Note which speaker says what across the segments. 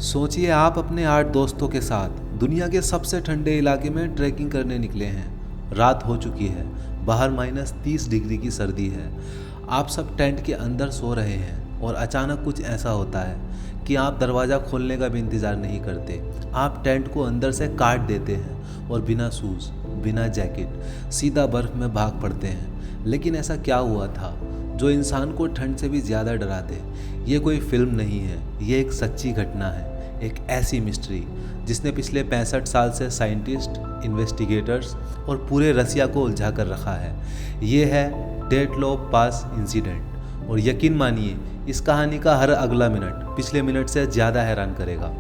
Speaker 1: सोचिए आप अपने 8 दोस्तों के साथ दुनिया के सबसे ठंडे इलाके में ट्रैकिंग करने निकले हैं। रात हो चुकी है, बाहर -30 डिग्री की सर्दी है। आप सब टेंट के अंदर सो रहे हैं और अचानक कुछ ऐसा होता है कि आप दरवाज़ा खोलने का भी इंतज़ार नहीं करते। आप टेंट को अंदर से काट देते हैं और बिना शूज़, बिना जैकेट सीधा बर्फ़ में भाग पड़ते हैं। लेकिन ऐसा क्या हुआ था जो इंसान को ठंड से भी ज़्यादा डरा दे? ये कोई फिल्म नहीं है, ये एक सच्ची घटना है। एक ऐसी मिस्ट्री जिसने पिछले 65 साल से साइंटिस्ट, इन्वेस्टिगेटर्स और पूरे रसिया को उलझा कर रखा है। ये है डेटलॉब पास इंसिडेंट। और यकीन मानिए, इस कहानी का हर अगला मिनट पिछले मिनट से ज़्यादा हैरान करेगा।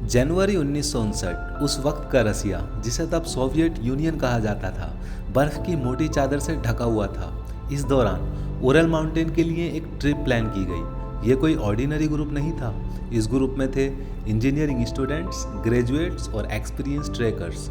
Speaker 1: जनवरी 1959 उस वक्त का रसिया, जिसे तब सोवियत यूनियन कहा जाता था, बर्फ़ की मोटी चादर से ढका हुआ था। इस दौरान ओरल माउंटेन के लिए एक ट्रिप प्लान की गई। ये कोई ऑर्डिनरी ग्रुप नहीं था। इस ग्रुप में थे इंजीनियरिंग स्टूडेंट्स, ग्रेजुएट्स और एक्सपीरियंस ट्रैकर्स।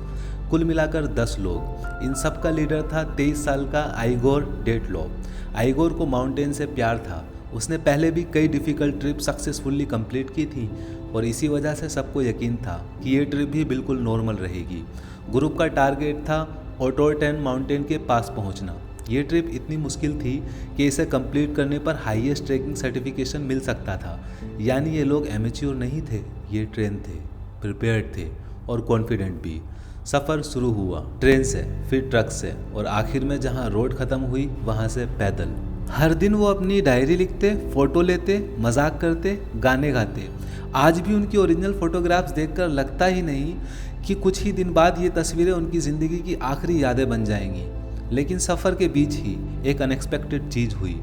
Speaker 1: कुल मिलाकर 10 लोग। इन सब का लीडर था 23 साल का आइगोर डेटलॉब। आइगोर को माउंटेन से प्यार था। उसने पहले भी कई डिफ़िकल्ट ट्रिप सक्सेसफुली कंप्लीट की थी और इसी वजह से सबको यकीन था कि ये ट्रिप भी बिल्कुल नॉर्मल रहेगी। ग्रुप का टारगेट था ओटोर्टेन माउंटेन के पास पहुंचना। ये ट्रिप इतनी मुश्किल थी कि इसे कंप्लीट करने पर हाईएस्ट ट्रैकिंग सर्टिफिकेशन मिल सकता था। यानी ये लोग एमेच्योर नहीं थे, ये ट्रेन थे, प्रिपेयर्ड थे और कॉन्फिडेंट भी। सफ़र शुरू हुआ ट्रेन से, फिर ट्रक से और आखिर में जहाँ रोड ख़त्म हुई वहाँ से पैदल। हर दिन वो अपनी डायरी लिखते, फ़ोटो लेते, मजाक करते, गाने गाते। आज भी उनकी ओरिजिनल फ़ोटोग्राफ्स देखकर लगता ही नहीं कि कुछ ही दिन बाद ये तस्वीरें उनकी ज़िंदगी की आखिरी यादें बन जाएंगी। लेकिन सफ़र के बीच ही एक अनएक्सपेक्टेड चीज़ हुई।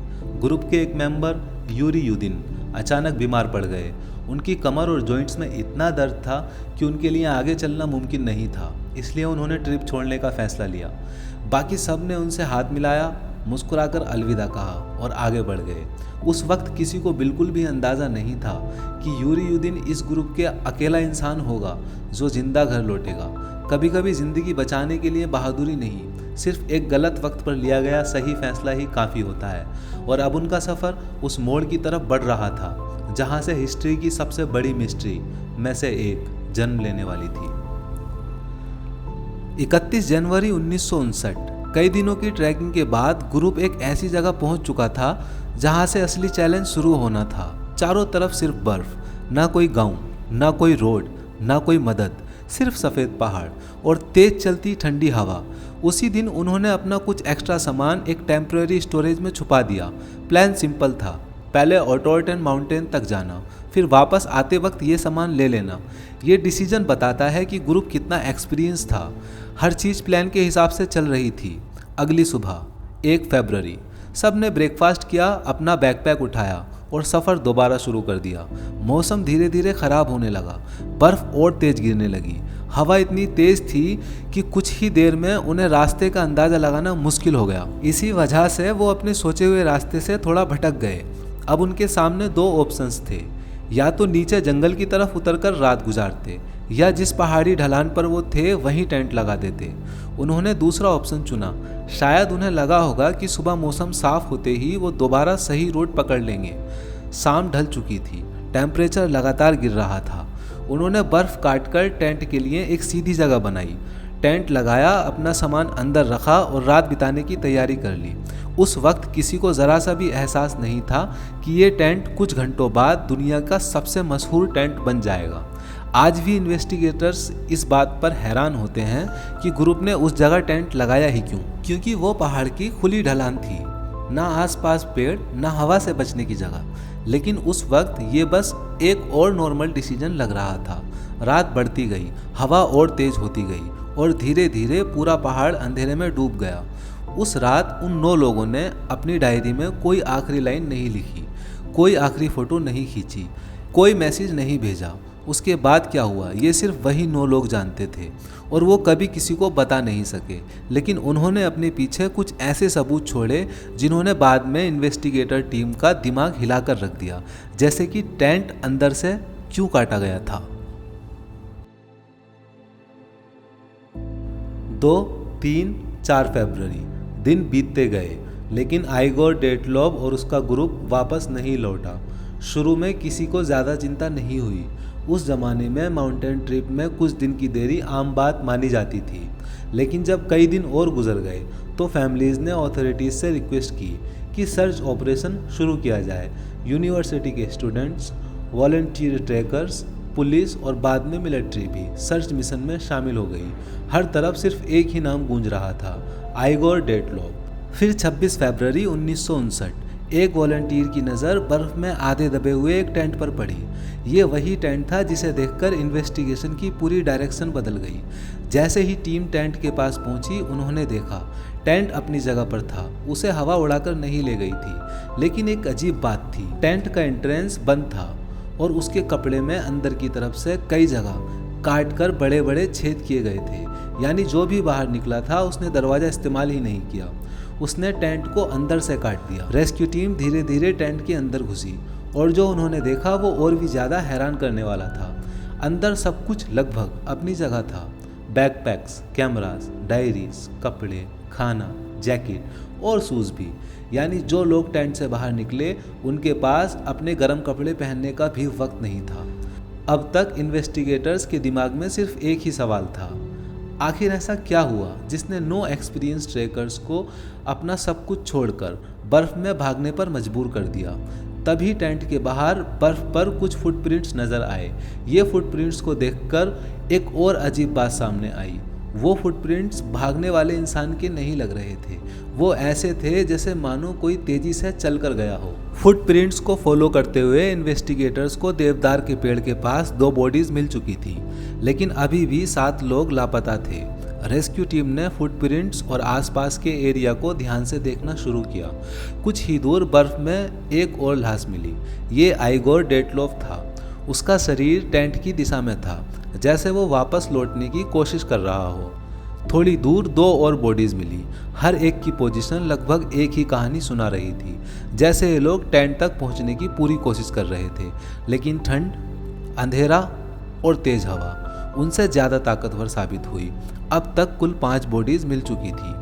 Speaker 1: ग्रुप के एक मेंबर यूरी यूदिन अचानक बीमार पड़ गए। उनकी कमर और जॉइंट्स में इतना दर्द था कि उनके लिए आगे चलना मुमकिन नहीं था। इसलिए उन्होंने ट्रिप छोड़ने का फैसला लिया। बाकी सब ने उनसे हाथ मिलाया, मुस्कुराकर अलविदा कहा और आगे बढ़ गए। उस वक्त किसी को बिल्कुल भी अंदाज़ा नहीं था कि यूरी यूदिन इस ग्रुप के अकेला इंसान होगा जो जिंदा घर लौटेगा। कभी कभी ज़िंदगी बचाने के लिए बहादुरी नहीं, सिर्फ एक गलत वक्त पर लिया गया सही फैसला ही काफ़ी होता है। और अब उनका सफ़र उस मोड़ की तरफ बढ़ रहा था जहाँ से हिस्ट्री की सबसे बड़ी मिस्ट्री में से एक जन्म लेने वाली थी। 31 जनवरी 1959। कई दिनों की ट्रैकिंग के बाद ग्रुप एक ऐसी जगह पहुंच चुका था जहां से असली चैलेंज शुरू होना था। चारों तरफ सिर्फ बर्फ, ना कोई गांव, ना कोई रोड, ना कोई मदद, सिर्फ सफ़ेद पहाड़ और तेज चलती ठंडी हवा। उसी दिन उन्होंने अपना कुछ एक्स्ट्रा सामान एक टेम्परेरी स्टोरेज में छुपा दिया। प्लान सिंपल था, पहले ओटोर्टेन माउंटेन तक जाना, फिर वापस आते वक्त ये सामान ले लेना। ये डिसीजन बताता है कि ग्रुप कितना एक्सपीरियंस था। हर चीज़ प्लान के हिसाब से चल रही थी। अगली सुबह 1 फरवरी, सब ने ब्रेकफास्ट किया, अपना बैकपैक उठाया और सफ़र दोबारा शुरू कर दिया। मौसम धीरे धीरे ख़राब होने लगा, बर्फ़ और तेज़ गिरने लगी। हवा इतनी तेज़ थी कि कुछ ही देर में उन्हें रास्ते का अंदाज़ा लगाना मुश्किल हो गया। इसी वजह से वो अपने सोचे हुए रास्ते से थोड़ा भटक गए। अब उनके सामने 2 ऑप्शंस थे, या तो नीचे जंगल की तरफ उतरकर रात गुजारते या जिस पहाड़ी ढलान पर वो थे वहीं टेंट लगा देते। उन्होंने दूसरा ऑप्शन चुना। शायद उन्हें लगा होगा कि सुबह मौसम साफ होते ही वो दोबारा सही रोड पकड़ लेंगे। शाम ढल चुकी थी, टेम्परेचर लगातार गिर रहा था। उन्होंने बर्फ़ काटकर टेंट के लिए एक सीधी जगह बनाई, टेंट लगाया, अपना सामान अंदर रखा और रात बिताने की तैयारी कर ली। उस वक्त किसी को ज़रा सा भी एहसास नहीं था कि ये टेंट कुछ घंटों बाद दुनिया का सबसे मशहूर टेंट बन जाएगा। आज भी इन्वेस्टिगेटर्स इस बात पर हैरान होते हैं कि ग्रुप ने उस जगह टेंट लगाया ही क्यों, क्योंकि वो पहाड़ की खुली ढलान थी, ना आसपास पेड़, ना हवा से बचने की जगह। लेकिन उस वक्त ये बस एक और नॉर्मल डिसीजन लग रहा था। रात बढ़ती गई, हवा और तेज होती गई और धीरे धीरे पूरा पहाड़ अंधेरे में डूब गया। उस रात उन 9 लोगों ने अपनी डायरी में कोई आखिरी लाइन नहीं लिखी, कोई आखिरी फ़ोटो नहीं खींची, कोई मैसेज नहीं भेजा। उसके बाद क्या हुआ ये सिर्फ वही 9 लोग जानते थे और वो कभी किसी को बता नहीं सके। लेकिन उन्होंने अपने पीछे कुछ ऐसे सबूत छोड़े जिन्होंने बाद में इन्वेस्टिगेटर टीम का दिमाग हिलाकर रख दिया, जैसे कि टेंट अंदर से क्यों काटा गया था। 2, 3, 4 फरवरी दिन बीतते गए, लेकिन आइगोर डेटलॉब और उसका ग्रुप वापस नहीं लौटा। शुरू में किसी को ज़्यादा चिंता नहीं हुई। उस ज़माने में माउंटेन ट्रिप में कुछ दिन की देरी आम बात मानी जाती थी, लेकिन जब कई दिन और गुजर गए तो फैमिलीज़ ने अथॉरिटीज़ से रिक्वेस्ट की कि सर्च ऑपरेशन शुरू किया जाए। यूनिवर्सिटी के स्टूडेंट्स, वॉलंटियर ट्रैकर्स, पुलिस और बाद में मिलिट्री भी सर्च मिशन में शामिल हो गई। हर तरफ सिर्फ एक ही नाम गूंज रहा था, आइगोर डेडलॉफ। फिर 26 फरवरी 1959 एक वॉलंटियर की नज़र बर्फ़ में आधे दबे हुए एक टेंट पर पड़ी। ये वही टेंट था जिसे देखकर इन्वेस्टिगेशन की पूरी डायरेक्शन बदल गई। जैसे ही टीम टेंट के पास पहुंची, उन्होंने देखा टेंट अपनी जगह पर था, उसे हवा उड़ाकर नहीं ले गई थी। लेकिन एक अजीब बात थी, टेंट का एंट्रेंस बंद था और उसके कपड़े में अंदर की तरफ से कई जगह काट कर बड़े बड़े छेद किए गए थे। यानी जो भी बाहर निकला था उसने दरवाज़ा इस्तेमाल ही नहीं किया, उसने टेंट को अंदर से काट दिया। रेस्क्यू टीम धीरे धीरे टेंट के अंदर घुसी और जो उन्होंने देखा वो और भी ज़्यादा हैरान करने वाला था। अंदर सब कुछ लगभग अपनी जगह था, बैकपैक्स, कैमरास, डायरीज, कपड़े, खाना, जैकेट और शूज़ भी। यानी जो लोग टेंट से बाहर निकले उनके पास अपने गर्म कपड़े पहनने का भी वक्त नहीं था। अब तक इन्वेस्टिगेटर्स के दिमाग में सिर्फ एक ही सवाल था, आखिर ऐसा क्या हुआ जिसने नो एक्सपीरियंस ट्रैकर्स को अपना सब कुछ छोड़कर बर्फ़ में भागने पर मजबूर कर दिया। तभी टेंट के बाहर बर्फ़ पर कुछ फुटप्रिंट्स नज़र आए। ये फुटप्रिंट्स को देखकर एक और अजीब बात सामने आई। वो फुटप्रिंट्स भागने वाले इंसान के नहीं लग रहे थे, वो ऐसे थे जैसे मानो कोई तेजी से चल कर गया हो। फुटप्रिंट्स को फॉलो करते हुए इन्वेस्टिगेटर्स को देवदार के पेड़ के पास 2 बॉडीज मिल चुकी थी, लेकिन अभी भी 7 लोग लापता थे। रेस्क्यू टीम ने फुटप्रिंट्स और आसपास के एरिया को ध्यान से देखना शुरू किया। कुछ ही दूर बर्फ में एक और लाश मिली। ये आइगोर डेडलॉफ था। उसका शरीर टेंट की दिशा में था, जैसे वो वापस लौटने की कोशिश कर रहा हो। थोड़ी दूर 2 और बॉडीज मिली। हर एक की पोजीशन लगभग एक ही कहानी सुना रही थी, जैसे ये लोग टेंट तक पहुंचने की पूरी कोशिश कर रहे थे, लेकिन ठंड, अंधेरा और तेज हवा उनसे ज़्यादा ताकतवर साबित हुई। अब तक कुल 5 बॉडीज मिल चुकी थी।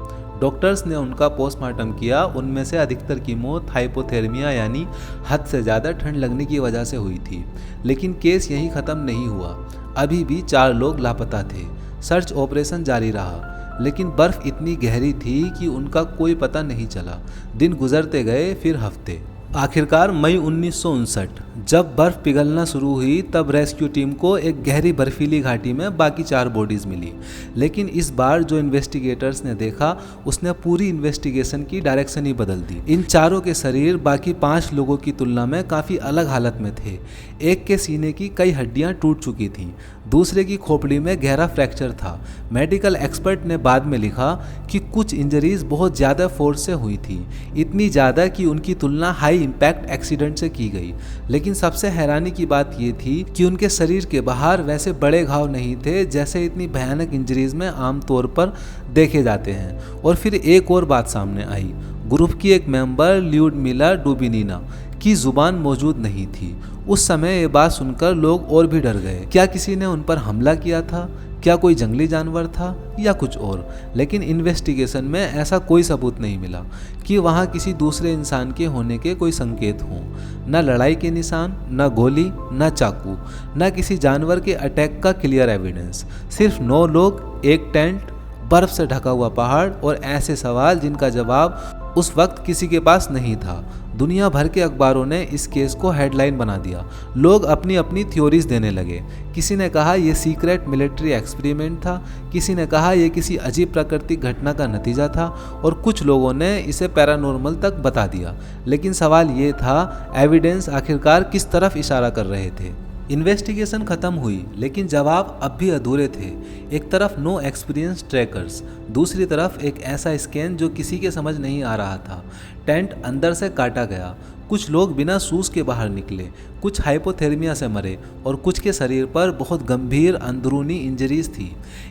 Speaker 1: डॉक्टर्स ने उनका पोस्टमार्टम किया। उनमें से अधिकतर की मौत हाइपोथर्मिया यानी हद से ज़्यादा ठंड लगने की वजह से हुई थी। लेकिन केस यहीं ख़त्म नहीं हुआ। अभी भी 4 लोग लापता थे। सर्च ऑपरेशन जारी रहा, लेकिन बर्फ़ इतनी गहरी थी कि उनका कोई पता नहीं चला। दिन गुजरते गए, फिर हफ्ते। आखिरकार मई 1959 जब बर्फ़ पिघलना शुरू हुई, तब रेस्क्यू टीम को एक गहरी बर्फीली घाटी में बाकी 4 बॉडीज़ मिली। लेकिन इस बार जो इन्वेस्टिगेटर्स ने देखा उसने पूरी इन्वेस्टिगेशन की डायरेक्शन ही बदल दी। इन चारों के शरीर बाकी 5 लोगों की तुलना में काफ़ी अलग हालत में थे। एक के सीने की कई हड्डियां टूट चुकी थीं, दूसरे की खोपड़ी में गहरा फ्रैक्चर था। मेडिकल एक्सपर्ट ने बाद में लिखा कि कुछ इंजरीज बहुत ज़्यादा फोर्स से हुई थी, इतनी ज़्यादा कि उनकी तुलना हाई इम्पैक्ट एक्सीडेंट से की गई। लेकिन सबसे हैरानी की बात ये थी कि उनके शरीर के बाहर वैसे बड़े घाव नहीं थे जैसे इतनी भयानक इंजरीज में आमतौर पर देखे जाते हैं। और फिर एक और बात सामने आई, ग्रुप की एक मेंबर ल्यूडमिला डुबिनिना की जुबान मौजूद नहीं थी। उस समय ये बात सुनकर लोग और भी डर गए। क्या किसी ने उन पर हमला किया था? क्या कोई जंगली जानवर था या कुछ और? लेकिन इन्वेस्टिगेशन में ऐसा कोई सबूत नहीं मिला कि वहाँ किसी दूसरे इंसान के होने के कोई संकेत हों। न लड़ाई के निशान, न गोली, न चाकू, न किसी जानवर के अटैक का क्लियर एविडेंस। सिर्फ 9 लोग, एक टेंट, बर्फ से ढका हुआ पहाड़ और ऐसे सवाल जिनका जवाब उस वक्त किसी के पास नहीं था। दुनिया भर के अखबारों ने इस केस को हेडलाइन बना दिया। लोग अपनी अपनी थ्योरीज देने लगे। किसी ने कहा यह सीक्रेट मिलिट्री एक्सपेरिमेंट था, किसी ने कहा यह किसी अजीब प्राकृतिक घटना का नतीजा था, और कुछ लोगों ने इसे पैरानॉर्मल तक बता दिया। लेकिन सवाल ये था, एविडेंस आखिरकार किस तरफ इशारा कर रहे थे? इन्वेस्टिगेशन खत्म हुई, लेकिन जवाब अब भी अधूरे थे। एक तरफ नो एक्सपीरियंस ट्रैकर्स, दूसरी तरफ एक ऐसा स्कैन जो किसी के समझ नहीं आ रहा था। टेंट अंदर से काटा गया, कुछ लोग बिना शूज़ के बाहर निकले, कुछ हाइपोथर्मिया से मरे और कुछ के शरीर पर बहुत गंभीर अंदरूनी इंजरीज थी।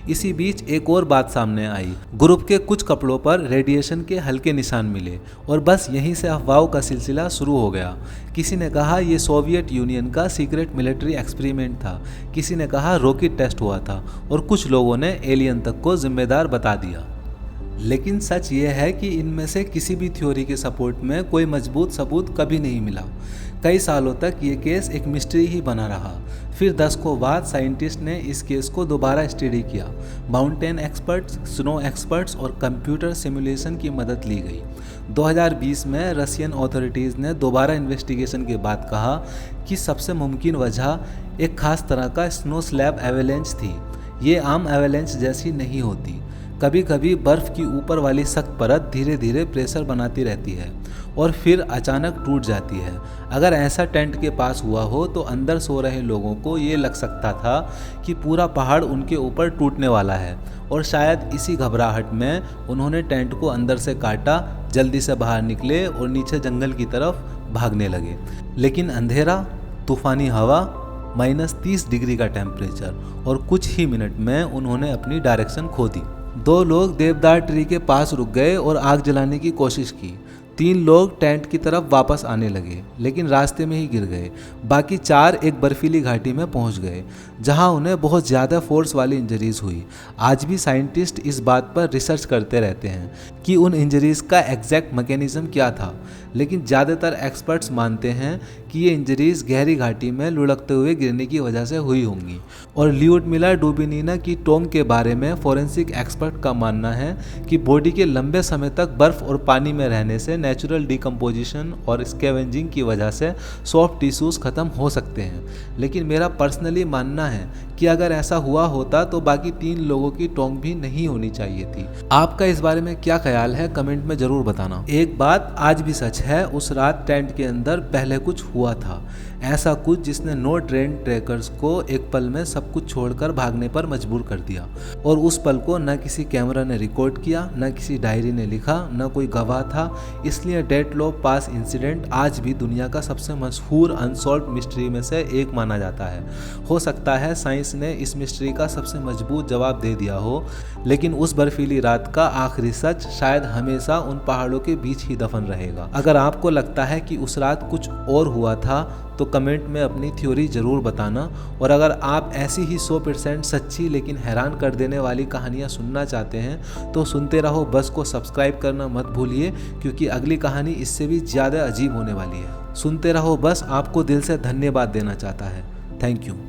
Speaker 1: इसी बीच एक और बात सामने आई, ग्रुप के कुछ कपड़ों पर रेडिएशन के हल्के निशान मिले और बस यहीं से अफवाहों का सिलसिला शुरू हो गया। किसी ने कहा यह सोवियत यूनियन का सीक्रेट मिलिट्री एक्सपेरिमेंट था, किसी ने कहा रॉकेट टेस्ट हुआ था और कुछ लोगों ने एलियन तक को जिम्मेदार बता दिया। लेकिन सच ये है कि इनमें से किसी भी थ्योरी के सपोर्ट में कोई मजबूत सबूत कभी नहीं मिला। कई सालों तक ये केस एक मिस्ट्री ही बना रहा। फिर 10 को बाद साइंटिस्ट ने इस केस को दोबारा स्टडी किया। माउंटेन एक्सपर्ट्स, स्नो एक्सपर्ट्स और कंप्यूटर सिमुलेशन की मदद ली गई। 2020 में रशियन अथॉरिटीज़ ने दोबारा इन्वेस्टिगेशन के बाद कहा कि सबसे मुमकिन वजह एक खास तरह का स्नो स्लैब एवेलेंच थी। ये आम एवेलेंच जैसी नहीं होती। कभी कभी बर्फ़ की ऊपर वाली सख्त परत धीरे धीरे प्रेशर बनाती रहती है और फिर अचानक टूट जाती है। अगर ऐसा टेंट के पास हुआ हो तो अंदर सो रहे लोगों को ये लग सकता था कि पूरा पहाड़ उनके ऊपर टूटने वाला है और शायद इसी घबराहट में उन्होंने टेंट को अंदर से काटा, जल्दी से बाहर निकले और नीचे जंगल की तरफ भागने लगे। लेकिन अंधेरा, तूफ़ानी हवा, -30 डिग्री का टेम्परेचर और कुछ ही मिनट में उन्होंने अपनी डायरेक्शन खो दी। 2 लोग देवदार ट्री के पास रुक गए और आग जलाने की कोशिश की। 3 लोग टेंट की तरफ वापस आने लगे लेकिन रास्ते में ही गिर गए। बाकी 4 एक बर्फीली घाटी में पहुंच गए जहां उन्हें बहुत ज़्यादा फोर्स वाली इंजरीज हुई। आज भी साइंटिस्ट इस बात पर रिसर्च करते रहते हैं कि उन इंजरीज का एग्जैक्ट मैकेनिज्म क्या था, लेकिन ज़्यादातर एक्सपर्ट्स मानते हैं कि ये इंजरीज गहरी घाटी में लुढ़कते हुए गिरने की वजह से हुई होंगी। और ल्यूडमिला डुबिनिना की टॉन्ग के बारे में फॉरेंसिक एक्सपर्ट का मानना है कि बॉडी के लंबे समय तक बर्फ़ और पानी में रहने से नेचुरल डिकम्पोजिशन और स्कैवेंजिंग की वजह से सॉफ्ट टिश्यूज़ ख़त्म हो सकते हैं। लेकिन मेरा पर्सनली मानना है कि अगर ऐसा हुआ होता तो बाकी 3 लोगों की टॉन्ग भी नहीं होनी चाहिए थी। आपका इस बारे में क्या ख्याल है, कमेंट में ज़रूर बताना। एक बात आज भी सच है, उस रात टेंट के अंदर पहले कुछ हुआ था, ऐसा कुछ जिसने नो ट्रेन ट्रैकर्स को एक पल में सब कुछ छोड़कर भागने पर मजबूर कर दिया। और उस पल को न किसी कैमरा ने रिकॉर्ड किया, न किसी डायरी ने लिखा, न कोई गवाह था। इसलिए डेटलॉ पास इंसिडेंट आज भी दुनिया का सबसे मशहूर अनसॉल्व्ड मिस्ट्री में से एक माना जाता है। हो सकता है साइंस ने इस मिस्ट्री का सबसे मजबूत जवाब दे दिया हो, लेकिन उस बर्फीली रात का आखिरी सच शायद हमेशा उन पहाड़ों के बीच ही दफन रहेगा। अगर आपको लगता है कि उस रात कुछ और हुआ था तो कमेंट में अपनी थ्योरी ज़रूर बताना। और अगर आप ऐसी ही 100% सच्ची लेकिन हैरान कर देने वाली कहानियाँ सुनना चाहते हैं तो सुनते रहो बस को सब्सक्राइब करना मत भूलिए, क्योंकि अगली कहानी इससे भी ज़्यादा अजीब होने वाली है। सुनते रहो बस आपको दिल से धन्यवाद देना चाहता है। Thank you.